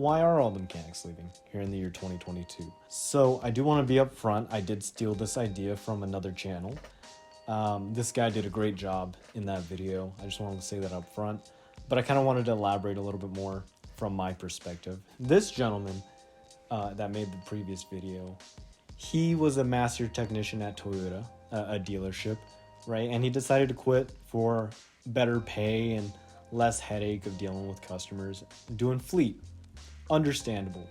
why are all the mechanics leaving here in the year 2022? So I do want to be upfront. I did steal this idea from another channel. This guy did a great job in that video. I just wanted to say that up front. But I kind of wanted to elaborate a little bit more from my perspective. This gentleman that made the previous video, he was a master technician at Toyota, a dealership, right? And he decided to quit for better pay and less headache of dealing with customers, doing fleet. Understandable.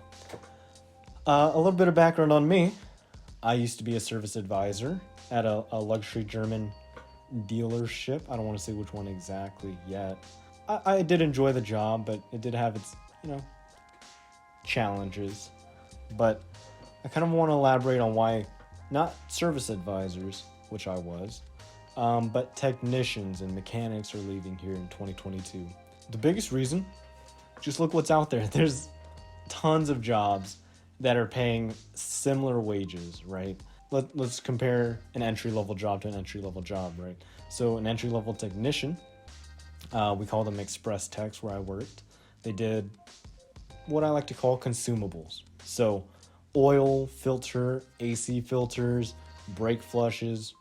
A little bit of background on me. I used to be a service advisor at a luxury German dealership. I don't want to say which one exactly yet. I did enjoy the job, but it did have its, challenges. But I kind of want to elaborate on why not service advisors, which I was, but technicians and mechanics are leaving here in 2022. The biggest reason, just look what's out there. There's tons of jobs that are paying similar wages, right? Let's compare an entry-level job to an entry-level job, right? So an entry-level technician, we call them express techs where I worked. They did what I like to call consumables. So oil, filter, AC filters, brake flushes,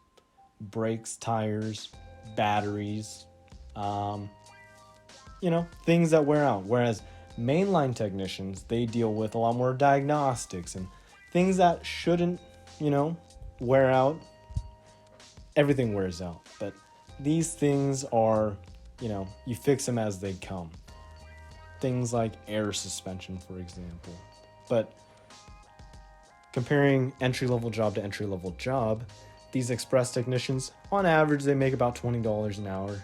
brakes, tires, batteries, things that wear out. Whereas mainline technicians, they deal with a lot more diagnostics and things that shouldn't, wear out. Everything wears out, but these things are, you fix them as they come. Things like air suspension, for example. But comparing entry-level job to entry-level job, these express technicians, on average, they make about $20 an hour.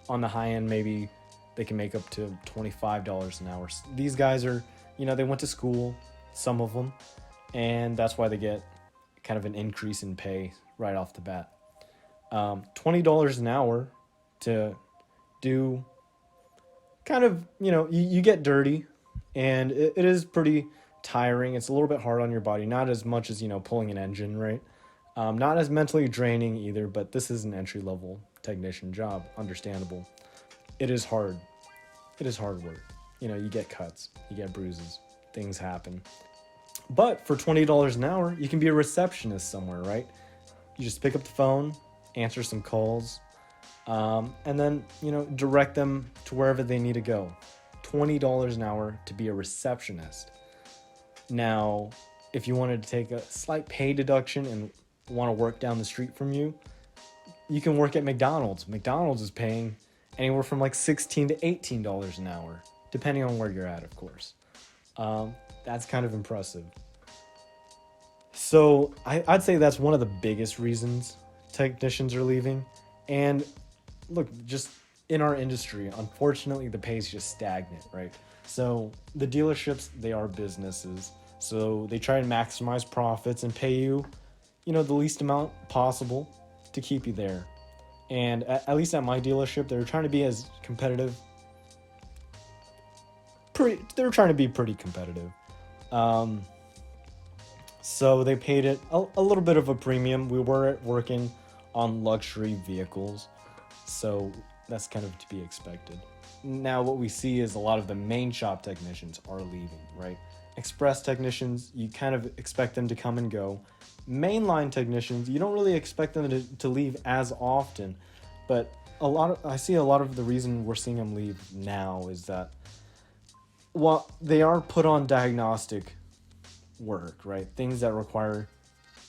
On the high end, maybe they can make up to $25 an hour. These guys are, they went to school, some of them, and that's why they get kind of an increase in pay right off the bat. $20 an hour to do kind of, you get dirty, and it is pretty tiring. It's a little bit hard on your body, not as much as, pulling an engine, right? Not as mentally draining either, but this is an entry-level technician job. Understandable. It is hard. It is hard work. You get cuts, you get bruises, things happen. But for $20 an hour, you can be a receptionist somewhere, right? You just pick up the phone, answer some calls, and then, direct them to wherever they need to go. $20 an hour to be a receptionist. Now, if you wanted to take a slight pay deduction and want to work down the street from you, you can work at McDonald's. McDonald's is paying anywhere from like $16 to $18 an hour, depending on where you're at, of course. That's kind of impressive. So I'd say that's one of the biggest reasons technicians are leaving. And look, just in our industry, unfortunately, the pay is just stagnant, right? So the dealerships, they are businesses. So they try and maximize profits and pay you, the least amount possible to keep you there. And at least at my dealership, they were trying to be as competitive. They were trying to be pretty competitive. So they paid it a little bit of a premium. We were working on luxury vehicles, so that's kind of to be expected. Now what we see is a lot of the main shop technicians are leaving, right? Express technicians, you kind of expect them to come and go. Mainline technicians, you don't really expect them to leave as often, but I see a lot of the reason we're seeing them leave now is that, well, they are put on diagnostic work, right? Things that require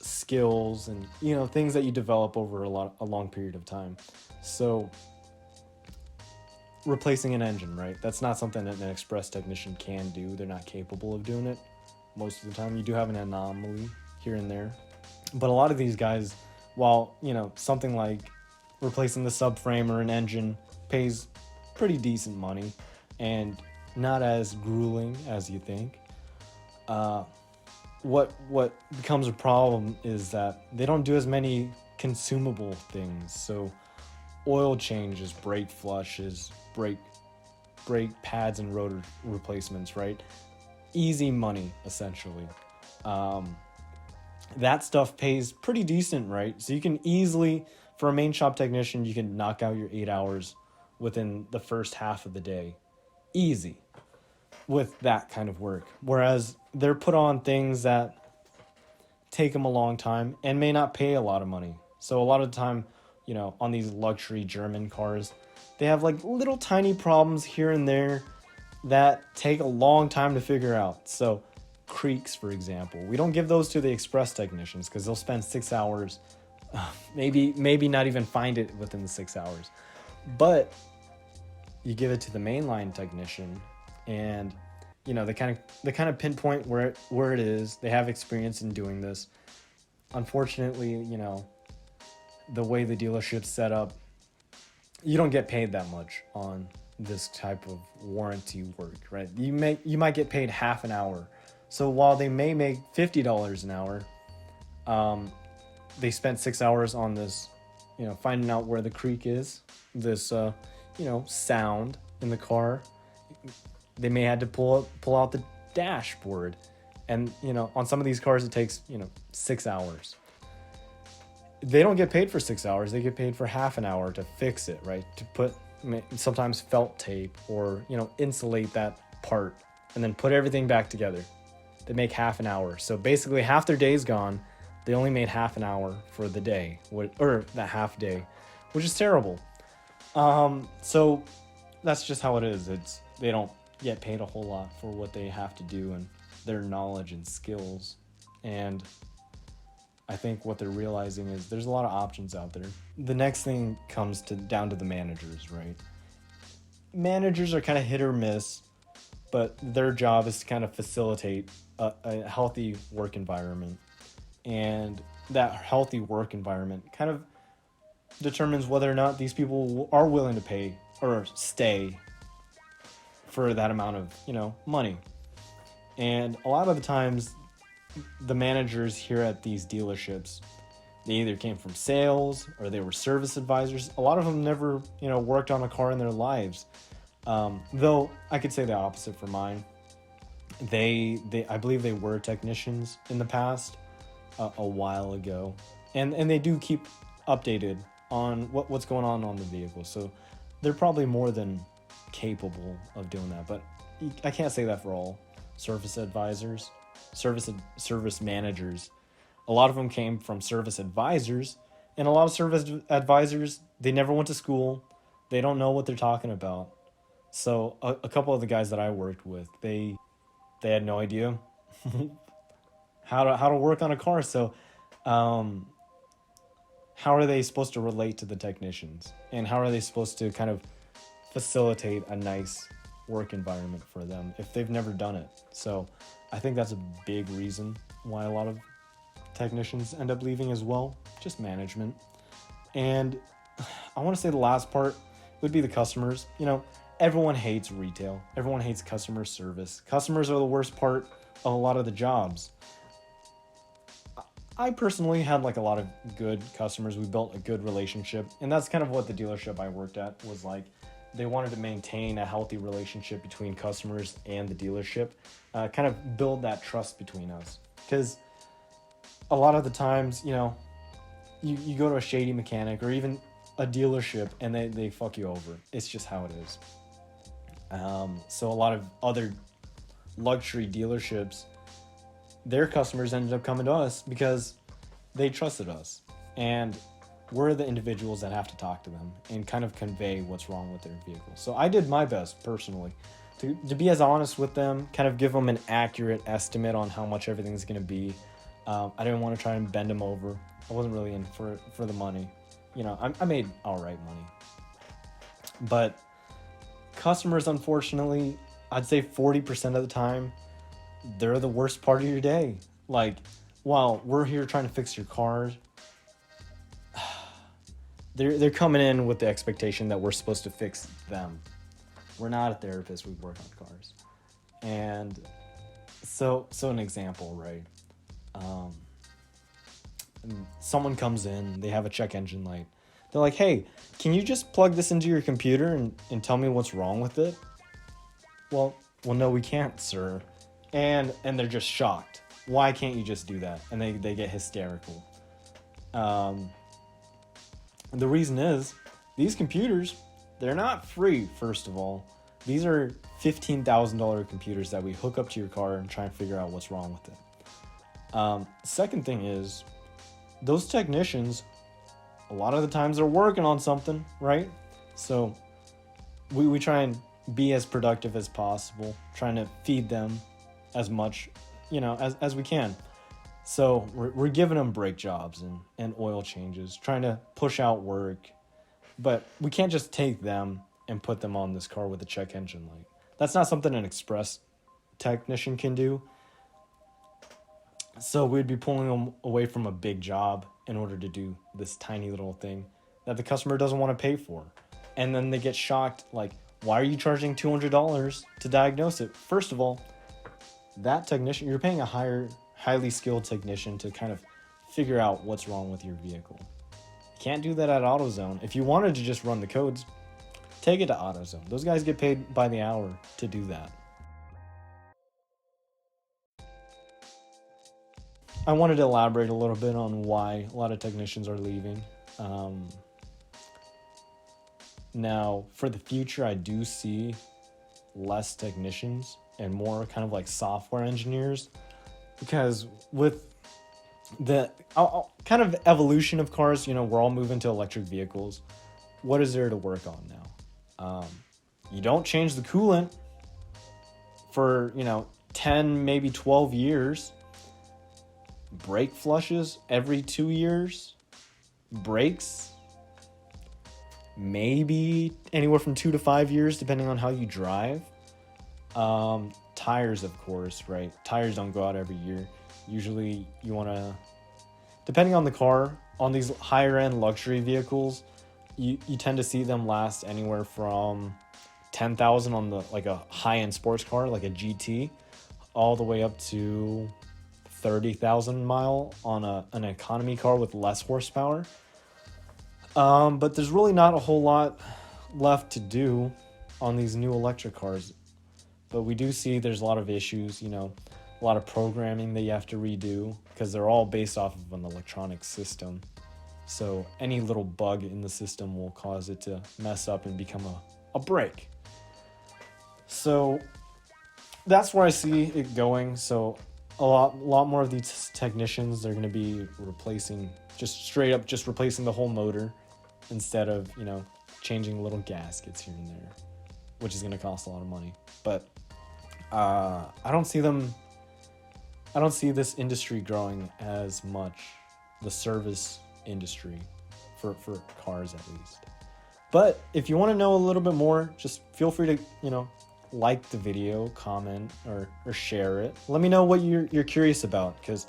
skills and, things that you develop over a long period of time. So replacing an engine, right? That's not something that an express technician can do. They're not capable of doing it most of the time. You do have an anomaly here and there. But a lot of these guys, while, something like replacing the subframe or an engine pays pretty decent money and not as grueling as you think. What becomes a problem is that they don't do as many consumable things. So oil changes, brake flushes, brake pads and rotor replacements, right? Easy money, essentially. That stuff pays pretty decent, right? So you can easily, for a main shop technician, you can knock out your 8 hours within the first half of the day. Easy. with that kind of work. Whereas they're put on things that take them a long time and may not pay a lot of money. So a lot of the time, on these luxury German cars, they have like little tiny problems here and there that take a long time to figure out. So creaks, for example, we don't give those to the express technicians because they'll spend 6 hours, maybe not even find it within the 6 hours. But you give it to the mainline technician, and they kind of pinpoint where it is. They have experience in doing this. Unfortunately, the way the dealership's set up, you don't get paid that much on this type of warranty work, right? You might get paid half an hour. So while they may make $50 an hour, they spent 6 hours on this, finding out where the creak is, this sound in the car. They may had to pull out the dashboard, and on some of these cars it takes 6 hours. They don't get paid for 6 hours. They get paid for half an hour to fix it, right? To put sometimes felt tape or insulate that part and then put everything back together. They make half an hour. So basically half their day's gone. They only made half an hour for the day, or that half day, which is terrible. So that's just how it is. They don't get paid a whole lot for what they have to do and their knowledge and skills. And I think what they're realizing is there's a lot of options out there. The next thing comes down to the managers, right? Managers are kind of hit or miss, but their job is to kind of facilitate a healthy work environment. And that healthy work environment kind of determines whether or not these people are willing to pay or stay for that amount of, money. And a lot of the times, the managers here at these dealerships, they either came from sales or they were service advisors. A lot of them never, worked on a car in their lives. Though I could say the opposite for mine. I believe they were technicians in the past, a while ago, and they do keep updated on what's going on the vehicle. So they're probably more than capable of doing that. But I can't say that for all service advisors. Service managers. A lot of them came from service advisors, and a lot of service advisors, they never went to school. They don't know what they're talking about. So a couple of the guys that I worked with, they had no idea how to work on a car. So how are they supposed to relate to the technicians, and how are they supposed to kind of facilitate a nice work environment for them if they've never done it? So I think that's a big reason why a lot of technicians end up leaving as well, just management. And I want to say the last part would be the customers. Everyone hates retail. Everyone hates customer service. Customers are the worst part of a lot of the jobs. I personally had a lot of good customers. We built a good relationship, and that's kind of what the dealership I worked at was like. They wanted to maintain a healthy relationship between customers and the dealership, kind of build that trust between us. Because a lot of the times, you go to a shady mechanic or even a dealership and they fuck you over. It's just how it is. So a lot of other luxury dealerships, their customers ended up coming to us because they trusted us. And we're the individuals that have to talk to them and kind of convey what's wrong with their vehicle. So I did my best personally to be as honest with them, kind of give them an accurate estimate on how much everything's going to be. I didn't want to try and bend them over. I wasn't really in for the money. I made all right money. But customers, unfortunately, I'd say 40% of the time, they're the worst part of your day. While we're here trying to fix your car, they're coming in with the expectation that we're supposed to fix them. We're not a therapist. We work on cars. And so an example, right? Someone comes in, they have a check engine light. They're like, hey, can you just plug this into your computer and tell me what's wrong with it? Well, no, we can't, sir. And they're just shocked. Why can't you just do that? And they get hysterical. And the reason is, these computers, they're not free, first of all. These are $15,000 computers that we hook up to your car and try and figure out what's wrong with it. Second thing is, those technicians, a lot of the times they're working on something, right? So we try and be as productive as possible, trying to feed them as much, as we can. So we're giving them brake jobs and oil changes, trying to push out work. But we can't just take them and put them on this car with a check engine light. That's not something an express technician can do. So we'd be pulling them away from a big job in order to do this tiny little thing that the customer doesn't want to pay for. And then they get shocked, like, why are you charging $200 to diagnose it? First of all, that technician, you're paying a highly skilled technician to kind of figure out what's wrong with your vehicle. You can't do that at AutoZone. If you wanted to just run the codes, take it to AutoZone. Those guys get paid by the hour to do that. I wanted to elaborate a little bit on why a lot of technicians are leaving. Now, for the future, I do see less technicians and more kind of like software engineers, because with the kind of evolution of cars, we're all moving to electric vehicles. What is there to work on now? You don't change the coolant for 10, maybe 12 years. Brake flushes every 2 years. Brakes maybe anywhere from 2 to 5 years, depending on how you drive. Tires, of course, right? Tires don't go out every year. Usually you want to, depending on the car, on these higher end luxury vehicles, you tend to see them last anywhere from 10,000 on the like a high end sports car like a GT, all the way up to 30,000 mile on an economy car with less horsepower. But there's really not a whole lot left to do on these new electric cars. But we do see there's a lot of issues, a lot of programming that you have to redo because they're all based off of an electronic system. So any little bug in the system will cause it to mess up and become a brake. So that's where I see it going. So a lot more of these technicians, they're going to be replacing, just straight up just replacing the whole motor instead of, changing little gaskets here and there, which is going to cost a lot of money. But I don't see this industry growing as much, the service industry for cars at least. But if you want to know a little bit more, just feel free to, like the video, comment, or share it. Let me know what you're curious about, because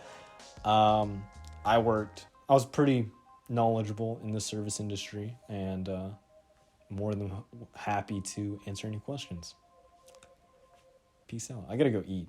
I was pretty knowledgeable in the service industry, and more than happy to answer any questions. Peace out. I gotta go eat.